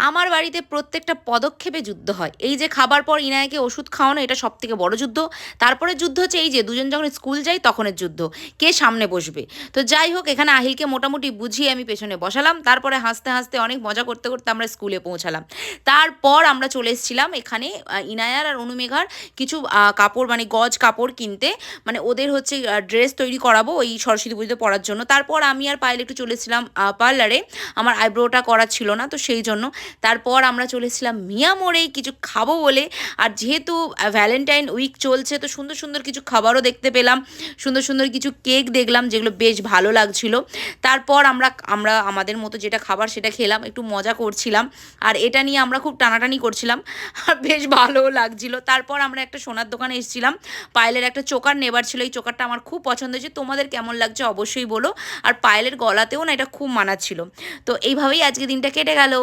আমার বাড়িতে প্রত্যেকটা পদক্ষেপে যুদ্ধ হয়। এই যে খাবার পর ইনায়াকে ওষুধ খাওয়ানো, এটা সবথেকে বড় যুদ্ধ। তারপরে যুদ্ধ হচ্ছে এই যে দুজন যখন স্কুল যাই তখনের যুদ্ধ, কে সামনে বসবে। তো যাই হোক, এখানে আহিলকে মোটামুটি বুঝিয়ে আমি পেছনে বসালাম, তারপরে হাসতে হাসতে অনেক মজা করতে করতে আমরা স্কুলে পৌঁছালাম। তারপর আমরা চলে এসেছিলাম এখানে ইনায়ার আর অনুমেঘার কিছু কাপড়, মানে গজ কাপড় কিনতে, মানে ওদের হচ্ছে ড্রেস তৈরি করাবো ওই সরস্বতী পুজোতে পরার জন্য। তারপর আমি আর পায়েল একটু চলে এসেছিলাম পার্লারে, আমার আইব্রোটা করা ছিল না তো সেই জন্য। তারপর আমরা চলে এসেছিলাম মিয়া মোড়ে কিছু খাবো বলে। আর যেহেতু ভ্যালেন্টাইন উইক চলছে, তো সুন্দর সুন্দর কিছু খাবারও দেখতে পেলাম, সুন্দর সুন্দর কিছু কেক দেখলাম যেগুলো বেশ ভালো লাগছিল। তারপর আমরা আমরা আমাদের মতো যেটা খাবার সেটা খেলাম, একটু মজা করছিলাম। আর এটা নিয়ে আমরা খুব টানাটানি করছিলাম, আর বেশ ভালোও লাগছিল। তারপর আমরা একটা সোনার দোকানে এসেছিলাম, পায়েলের একটা চোকার নেবার ছিল, এই চোকারটা আমার খুব পছন্দ হয়েছে। তোমাদের কেমন লাগছে অবশ্যই বলো। আর পায়েলের গলাতেও না এটা খুব মানাচ্ছিল। তো এইভাবেই আজকে দিনটা কেটে গেল।